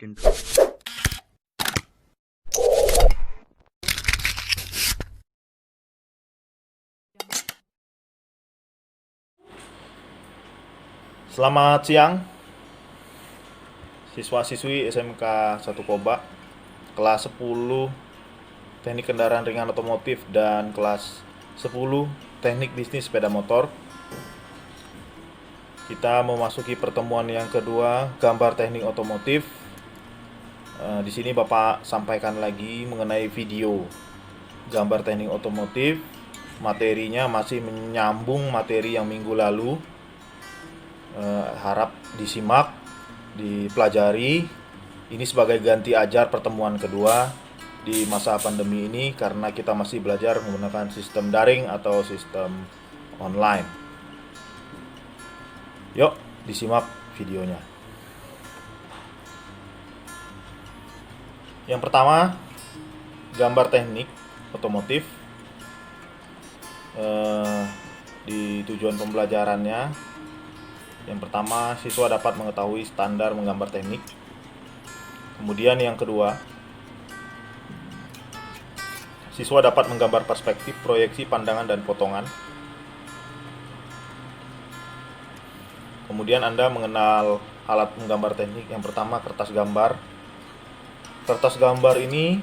intro. Selamat siang, siswa-siswi SMK 1 Koba, kelas 10 Teknik Kendaraan Ringan Otomotif dan kelas 10 Teknik Bisnis Sepeda Motor. Kita memasuki pertemuan yang kedua, gambar teknik otomotif. Di sini Bapak sampaikan lagi mengenai video gambar teknik otomotif. Materinya masih menyambung materi yang minggu lalu. Harap disimak, dipelajari. Ini sebagai ganti ajar pertemuan kedua di masa pandemi ini karena kita masih belajar menggunakan sistem daring atau sistem online. Yuk, disimak videonya. Yang pertama, gambar teknik otomotif. Di tujuan pembelajarannya, yang pertama, siswa dapat mengetahui standar menggambar teknik. Kemudian yang kedua, siswa dapat menggambar perspektif, proyeksi, pandangan, dan potongan. Kemudian Anda mengenal alat menggambar teknik. Yang pertama, kertas gambar. Kertas gambar ini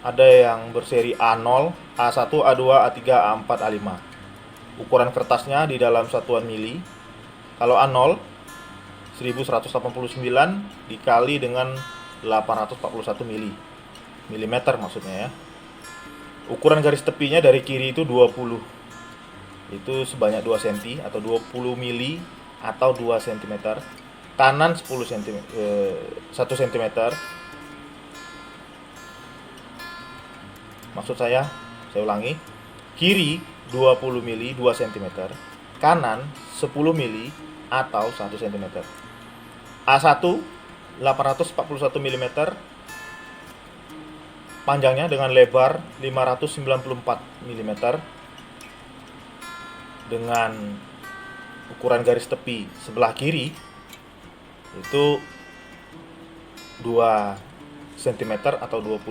ada yang berseri A0, A1, A2, A3, A4, A5. Ukuran kertasnya di dalam satuan mili. Kalau A0 1189 dikali dengan 841 milimeter maksudnya ya. Ukuran garis tepinya dari kiri itu 20. Itu sebanyak 2 cm atau 20 mili atau 2 cm. Kanan 10 cm 1 cm. Maksud saya ulangi. Kiri 20 mili 2 cm, kanan 10 mili atau 1 cm. A1 841 mm panjangnya dengan lebar 594 mm dengan ukuran garis tepi sebelah kiri itu 2 cm atau 20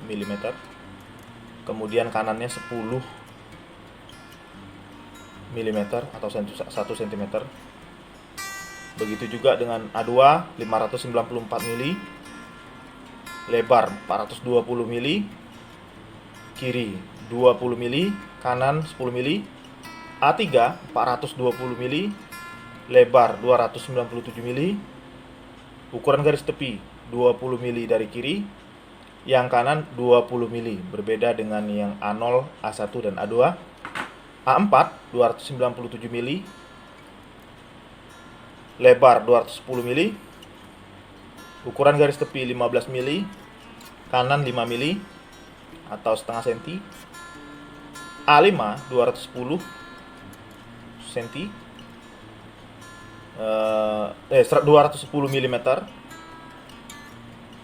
mm. Kemudian kanannya 10 mm atau 1 cm. Begitu juga dengan A2 594 mili, lebar 420 mili, kiri 20 mili, kanan 10 mili. A3 420 mili, lebar 297 mili, ukuran garis tepi 20 mili dari kiri, yang kanan 20 mili, berbeda dengan yang A0, A1 dan A2. A4 297 mili, lebar 210 mili, ukuran garis tepi 15 mili, kanan 5 mili atau setengah senti. A5 210 senti, 210 mm.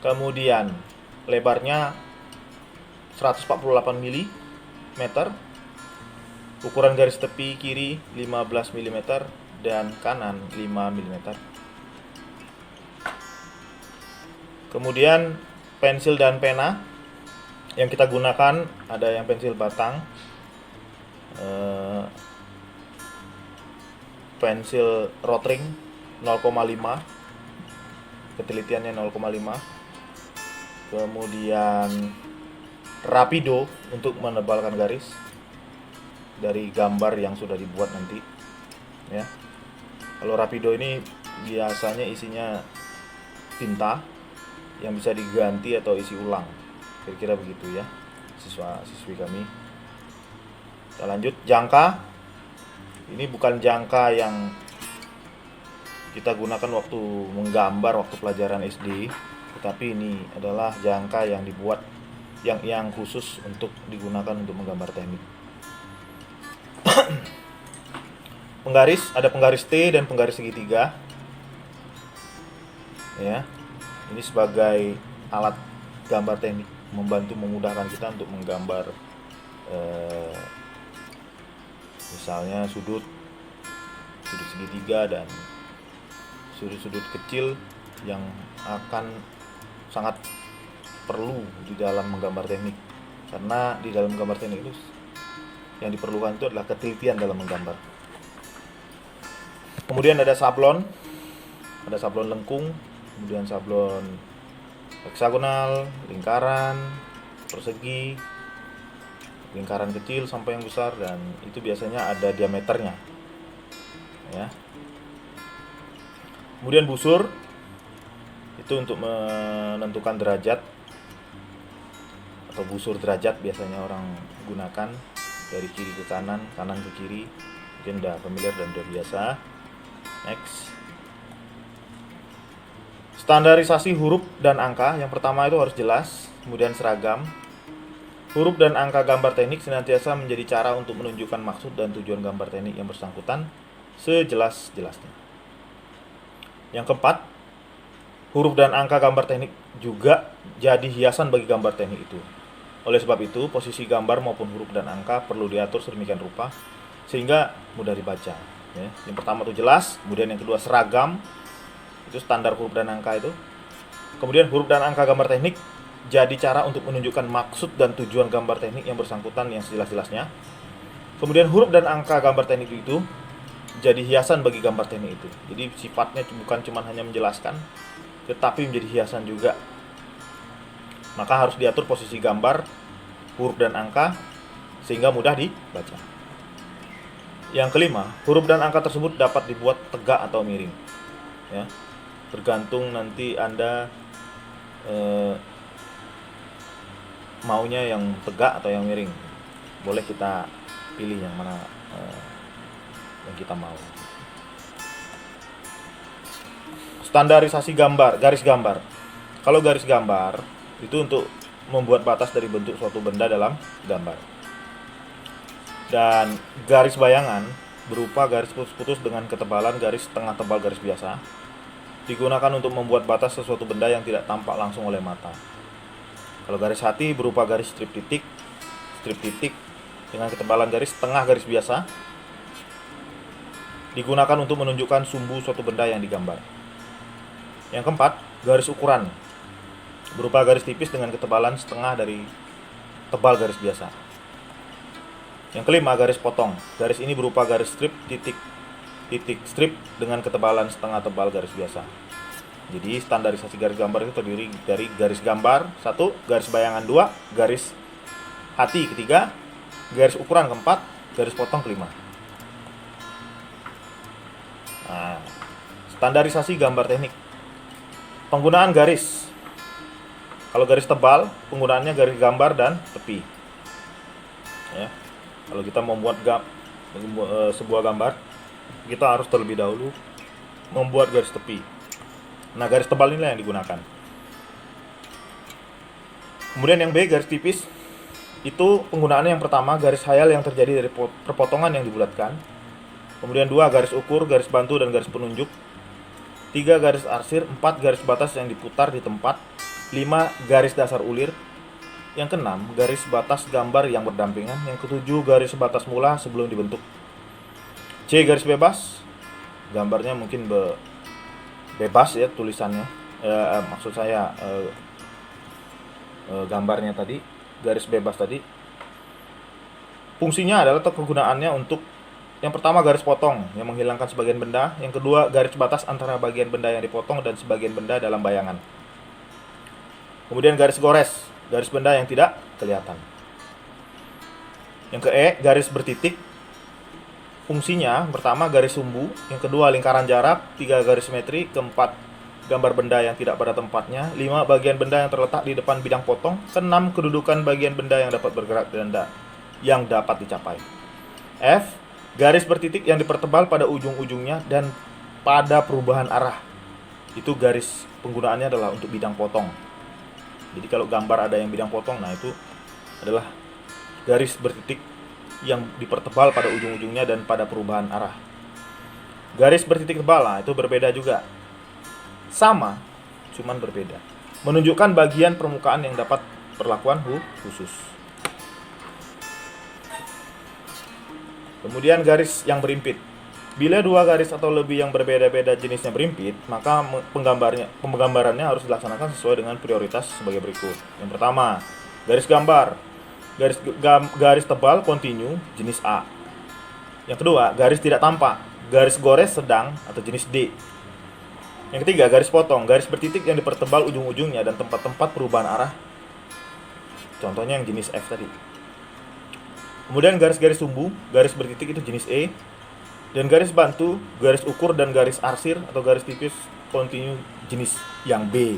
Kemudian lebarnya 148 mm. Ukuran garis tepi kiri 15 mm dan kanan 5 mm. Kemudian pensil dan pena yang kita gunakan ada yang pensil batang, pensil rotring 0,5, ketelitiannya 0,5. Kemudian rapido untuk menebalkan garis dari gambar yang sudah dibuat nanti ya. Kalau rapido ini biasanya isinya tinta yang bisa diganti atau isi ulang, kira-kira begitu ya siswa-siswi kami. Kita lanjut. Jangka ini bukan jangka yang kita gunakan waktu menggambar waktu pelajaran SD, tetapi ini adalah jangka yang dibuat yang khusus untuk digunakan untuk menggambar teknik. Penggaris, ada penggaris T dan penggaris segitiga ya. Ini sebagai alat gambar teknik, membantu memudahkan kita untuk menggambar misalnya sudut segitiga dan sudut-sudut kecil yang akan sangat perlu di dalam menggambar teknik. Karena di dalam menggambar teknik itu yang diperlukan itu adalah ketelitian dalam menggambar. Kemudian ada sablon lengkung, kemudian sablon heksagonal, lingkaran, persegi, lingkaran kecil sampai yang besar, dan itu biasanya ada diameternya ya. Kemudian busur itu untuk menentukan derajat atau busur derajat biasanya orang gunakan dari kiri ke kanan, kanan ke kiri. Mungkin udah familiar dan udah biasa. Next. Standarisasi huruf dan angka. Yang pertama itu harus jelas, kemudian seragam. Huruf dan angka gambar teknik senantiasa menjadi cara untuk menunjukkan maksud dan tujuan gambar teknik yang bersangkutan sejelas-jelasnya. Yang keempat, huruf dan angka gambar teknik juga jadi hiasan bagi gambar teknik itu. Oleh sebab itu, posisi gambar maupun huruf dan angka perlu diatur sedemikian rupa sehingga mudah dibaca. Ya. Yang pertama itu jelas, kemudian yang kedua seragam, itu standar huruf dan angka itu. Kemudian huruf dan angka gambar teknik jadi cara untuk menunjukkan maksud dan tujuan gambar teknik yang bersangkutan yang sejelas-jelasnya. Kemudian huruf dan angka gambar teknik itu jadi hiasan bagi gambar teknik itu. Jadi sifatnya bukan cuma hanya menjelaskan, tetapi menjadi hiasan juga. Maka harus diatur posisi gambar, huruf dan angka sehingga mudah dibaca. Yang kelima, huruf dan angka tersebut dapat dibuat tegak atau miring. Ya, tergantung nanti Anda maunya yang tegak atau yang miring. Boleh kita pilih yang mana yang kita mau. Standarisasi gambar, garis gambar. Kalau garis gambar itu untuk membuat batas dari bentuk suatu benda dalam gambar. Dan garis bayangan berupa garis putus-putus dengan ketebalan garis setengah tebal garis biasa digunakan untuk membuat batas sesuatu benda yang tidak tampak langsung oleh mata. Kalau garis hati berupa garis strip titik dengan ketebalan garis setengah garis biasa digunakan untuk menunjukkan sumbu suatu benda yang digambar. Yang keempat, garis ukuran berupa garis tipis dengan ketebalan setengah dari tebal garis biasa. Yang kelima, garis potong. Garis ini berupa garis strip titik strip dengan ketebalan setengah tebal garis biasa. Jadi standarisasi garis gambar itu terdiri dari garis gambar 1, garis bayangan 2, garis hati ketiga, garis ukuran keempat, garis potong kelima. Nah, standarisasi gambar teknik. Penggunaan garis. Kalau garis tebal, penggunaannya garis gambar dan tepi. Ya. Kalau kita membuat sebuah gambar, kita harus terlebih dahulu membuat garis tepi. Nah, garis tebal inilah yang digunakan. Kemudian yang B, garis tipis. Itu penggunaannya yang pertama, garis khayal yang terjadi dari perpotongan yang dibulatkan. Kemudian 2, garis ukur, garis bantu, dan garis penunjuk. 3, garis arsir. 4, garis batas yang diputar di tempat. 5, garis dasar ulir. Yang ke-6, garis batas gambar yang berdampingan. Yang ke-7, garis batas mula sebelum dibentuk. C, garis bebas. Gambarnya mungkin bebas ya tulisannya. Maksud saya gambarnya tadi, garis bebas tadi. Fungsinya adalah atau kegunaannya untuk yang pertama garis potong yang menghilangkan sebagian benda. Yang kedua, garis batas antara bagian benda yang dipotong dan sebagian benda dalam bayangan. Kemudian garis gores, garis benda yang tidak kelihatan. Yang ke-E, garis bertitik. Fungsinya pertama garis sumbu, yang kedua lingkaran jarak, 3 garis simetri, keempat gambar benda yang tidak pada tempatnya, 5 bagian benda yang terletak di depan bidang potong, ke-6 kedudukan bagian benda yang dapat bergerak dan yang dapat dicapai. F, garis bertitik yang dipertebal pada ujung-ujungnya dan pada perubahan arah. Itu garis penggunaannya adalah untuk bidang potong. Jadi kalau gambar ada yang bidang potong, nah itu adalah garis bertitik yang dipertebal pada ujung-ujungnya dan pada perubahan arah. Garis bertitik tebal, nah itu berbeda juga. Sama, cuman berbeda. Menunjukkan bagian permukaan yang dapat perlakuan khusus. Kemudian garis yang berimpit. Bila dua garis atau lebih yang berbeda-beda jenisnya berimpit, maka penggambarannya harus dilaksanakan sesuai dengan prioritas sebagai berikut. Yang pertama, garis gambar. Garis tebal kontinu jenis A. Yang kedua, garis tidak tampak, garis gores sedang atau jenis D. Yang ketiga, garis potong, garis bertitik yang dipertebal ujung-ujungnya dan tempat-tempat perubahan arah. Contohnya yang jenis F tadi. Kemudian garis-garis sumbu, garis bertitik itu jenis E. Dan garis bantu, garis ukur dan garis arsir atau garis tipis kontinu jenis yang B.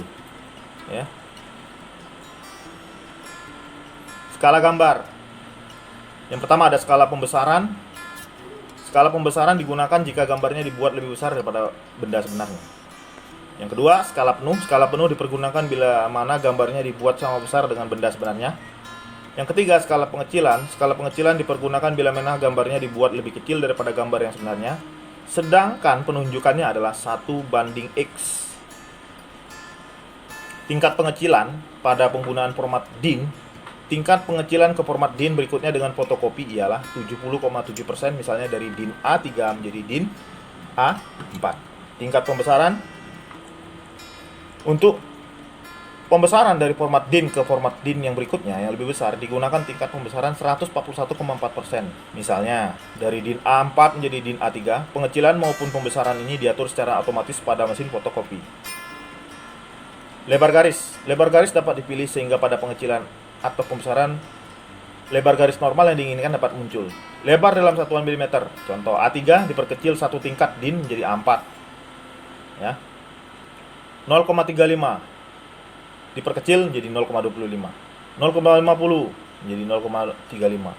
Ya. Skala gambar. Yang pertama ada skala pembesaran. Skala pembesaran digunakan jika gambarnya dibuat lebih besar daripada benda sebenarnya. Yang kedua, skala penuh. Skala penuh dipergunakan bila mana gambarnya dibuat sama besar dengan benda sebenarnya. Yang ketiga, skala pengecilan. Skala pengecilan dipergunakan bila mana gambarnya dibuat lebih kecil daripada gambar yang sebenarnya. Sedangkan penunjukannya adalah 1:X. Tingkat pengecilan pada penggunaan format DIN. Tingkat pengecilan ke format DIN berikutnya dengan fotokopi ialah 70,7% misalnya dari DIN A3 menjadi DIN A4. Tingkat pembesaran untuk pembesaran dari format DIN ke format DIN yang berikutnya yang lebih besar digunakan tingkat pembesaran 141,4%. Misalnya dari DIN A4 menjadi DIN A3, pengecilan maupun pembesaran ini diatur secara otomatis pada mesin fotokopi. Lebar garis. Lebar garis dapat dipilih sehingga pada pengecilan atau pembesaran lebar garis normal yang diinginkan dapat muncul. Lebar dalam satuan milimeter. Contoh A3 diperkecil satu tingkat DIN menjadi A4. Ya. 0,35 diperkecil menjadi 0,25. 0,50 menjadi 0,35.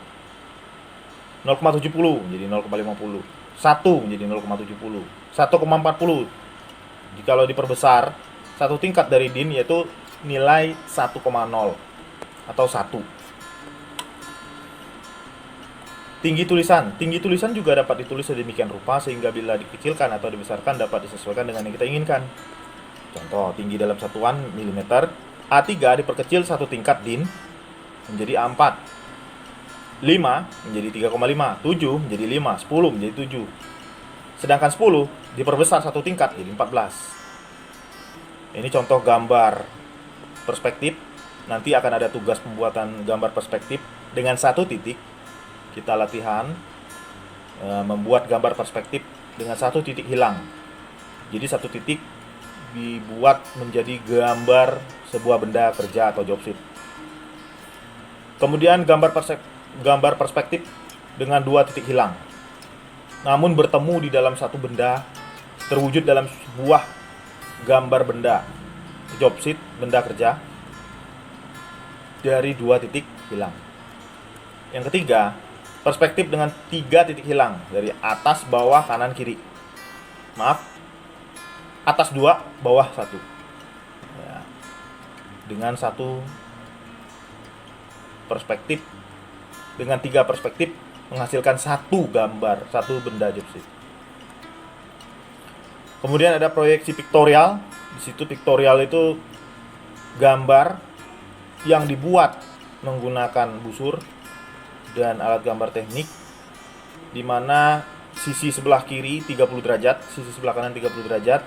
0,70 menjadi 0,50. 1 menjadi 0,70. 1,40 jikalau diperbesar satu tingkat dari DIN yaitu nilai 1,0 atau 1. Tinggi tulisan. Tinggi tulisan juga dapat ditulis sedemikian rupa sehingga bila dikecilkan atau dibesarkan dapat disesuaikan dengan yang kita inginkan. Contoh, tinggi dalam satuan milimeter. A3 diperkecil satu tingkat DIN menjadi A4. 5 menjadi 3,5. 7 menjadi 5. 10 menjadi 7. Sedangkan 10 diperbesar satu tingkat jadi 14. Ini contoh gambar perspektif. Nanti akan ada tugas pembuatan gambar perspektif dengan satu titik. Kita latihan membuat gambar perspektif dengan satu titik hilang. Jadi satu titik dibuat menjadi gambar sebuah benda kerja atau job sheet. Kemudian gambar perspektif dengan dua titik hilang, namun bertemu di dalam satu benda, terwujud dalam sebuah gambar benda job sheet, benda kerja dari dua titik hilang. Yang ketiga, perspektif dengan tiga titik hilang dari atas, bawah, kanan, kiri. Atas 2, bawah 1. Ya. Dengan satu perspektif, dengan 3 perspektif menghasilkan satu gambar, satu benda job sheet. Kemudian ada proyeksi piktorial. Di situ piktorial itu gambar yang dibuat menggunakan busur dan alat gambar teknik, di mana sisi sebelah kiri 30 derajat, sisi sebelah kanan 30 derajat,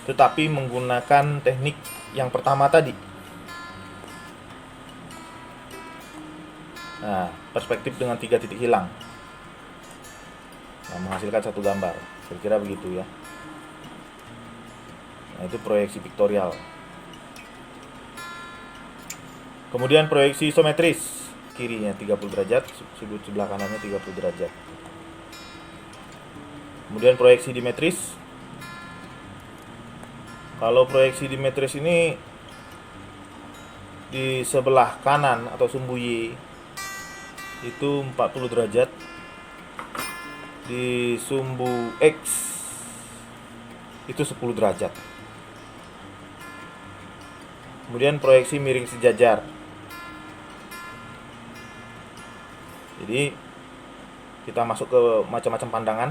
tetapi menggunakan teknik yang pertama tadi. Nah, perspektif dengan 3 titik hilang. Nah, menghasilkan satu gambar. Kira-kira begitu ya. Nah, itu proyeksi piktorial. Kemudian proyeksi isometris. Kirinya 30 derajat, sudut sebelah kanannya 30 derajat. Kemudian proyeksi dimetris. Kalau proyeksi dimetris ini di sebelah kanan atau sumbu Y itu 40 derajat, di sumbu X itu 10 derajat. Kemudian proyeksi miring sejajar. Jadi kita masuk ke macam-macam pandangan.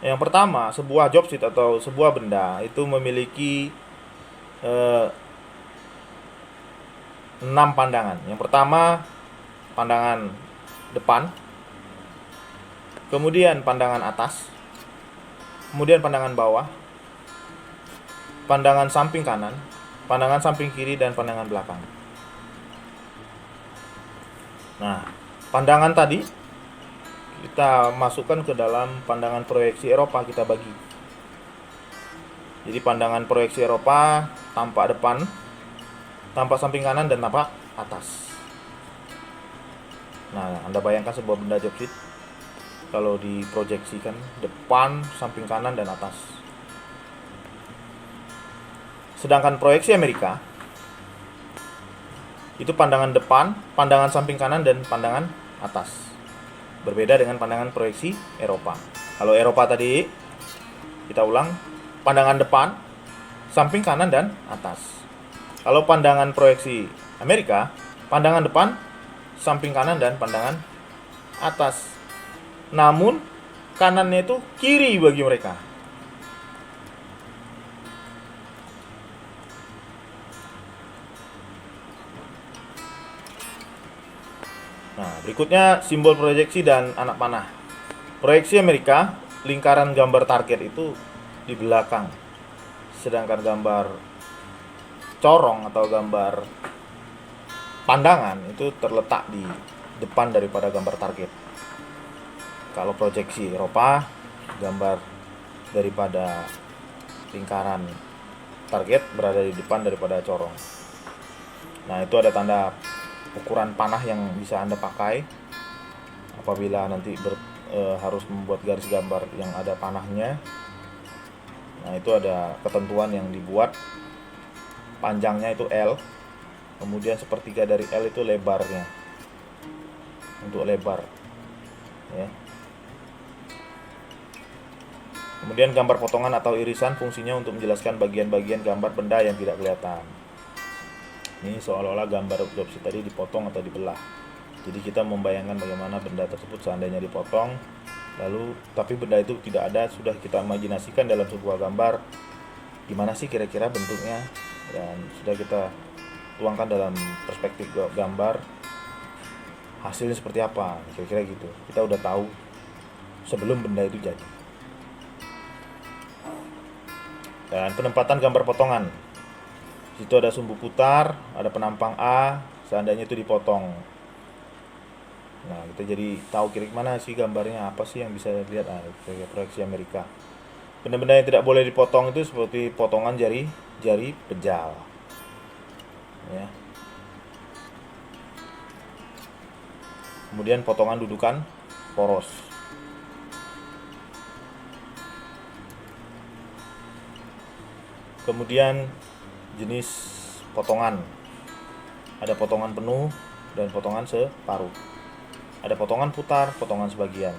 Yang pertama, sebuah job sheet atau sebuah benda itu memiliki 6 pandangan. Yang pertama, pandangan depan. kemudian pandangan atas, kemudian pandangan bawah, pandangan samping kanan, pandangan samping kiri, dan pandangan belakang. Nah, pandangan tadi kita masukkan ke dalam pandangan proyeksi Eropa, kita bagi. Jadi pandangan proyeksi Eropa tampak depan, tampak samping kanan, dan tampak atas. Nah, Anda bayangkan sebuah benda job sheet kalau diproyeksikan depan, samping kanan, dan atas. Sedangkan proyeksi Amerika itu pandangan depan, pandangan samping kanan, dan pandangan atas. Berbeda dengan pandangan proyeksi Eropa. Kalau Eropa tadi, kita ulang, pandangan depan, samping kanan, dan atas. Kalau pandangan proyeksi Amerika, pandangan depan, samping kanan, dan pandangan atas. Namun kanannya itu kiri bagi mereka. Nah, berikutnya simbol proyeksi dan anak panah. Proyeksi Amerika, lingkaran gambar target itu di belakang. Sedangkan gambar corong atau gambar pandangan itu terletak di depan daripada gambar target. Kalau proyeksi Eropa, gambar daripada lingkaran target berada di depan daripada corong. Nah, itu ada tanda ukuran panah yang bisa Anda pakai apabila nanti harus membuat garis gambar yang ada panahnya. Nah, itu ada ketentuan yang dibuat. Panjangnya itu L, kemudian sepertiga dari L itu lebarnya, untuk lebar, ya. Kemudian gambar potongan atau irisan fungsinya untuk menjelaskan bagian-bagian gambar benda yang tidak kelihatan. Ini seolah-olah gambar job sheet tadi dipotong atau dibelah. Jadi kita membayangkan bagaimana benda tersebut seandainya dipotong, lalu tapi benda itu tidak ada, sudah kita imajinasikan dalam sebuah gambar gimana sih kira-kira bentuknya, dan sudah kita tuangkan dalam perspektif gambar, hasilnya seperti apa, kira-kira gitu. Kita udah tahu sebelum benda itu jadi. Dan penempatan gambar potongan. Situ ada sumbu putar, ada penampang A, seandainya itu dipotong. Nah, kita jadi tahu kira-kira mana sih gambarnya, apa sih yang bisa dilihat. Proyeksi Amerika. Benda-benda yang tidak boleh dipotong itu seperti potongan jari pejal. Ya. Kemudian potongan dudukan poros. Kemudian jenis potongan. Ada potongan penuh dan potongan separuh. Ada potongan putar, potongan sebagian.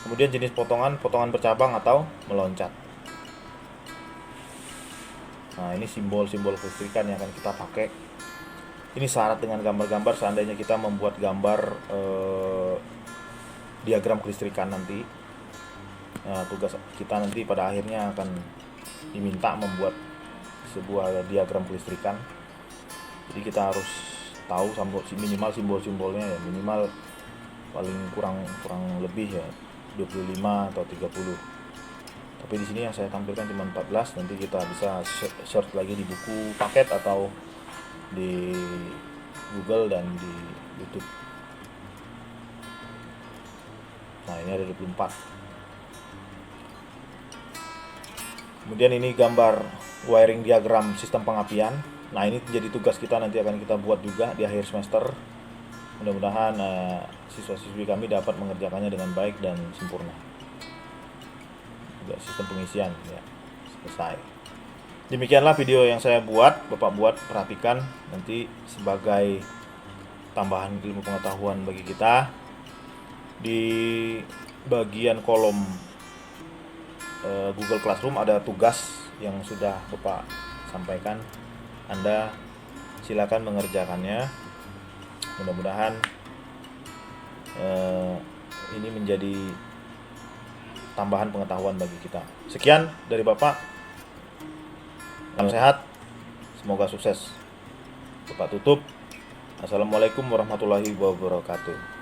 Kemudian jenis potongan bercabang atau meloncat. Nah, ini simbol-simbol kelistrikan yang akan kita pakai. Ini syarat dengan gambar-gambar seandainya kita membuat gambar diagram kelistrikan nanti. Nah, tugas kita nanti pada akhirnya akan diminta membuat sebuah diagram kelistrikan. Jadi kita harus tahu minimal simbol-simbolnya ya, minimal paling kurang lebih ya 25 atau 30. Tapi di sini yang saya tampilkan cuma 14, nanti kita bisa search lagi di buku paket atau di Google dan di YouTube. Nah, ini ada 24. Kemudian ini gambar wiring diagram sistem pengapian. Nah, ini jadi tugas kita, nanti akan kita buat juga di akhir semester. Mudah-mudahan siswa-siswi kami dapat mengerjakannya dengan baik dan sempurna. Juga sistem pengisian ya, selesai. Demikianlah video yang saya buat, Bapak buat, perhatikan nanti sebagai tambahan ilmu pengetahuan bagi kita. Di bagian kolom Google Classroom ada tugas yang sudah Bapak sampaikan. Anda silakan mengerjakannya. Mudah-mudahan ini menjadi tambahan pengetahuan bagi kita. Sekian dari Bapak. Salam sehat. Semoga sukses. Bapak tutup. Assalamualaikum warahmatullahi wabarakatuh.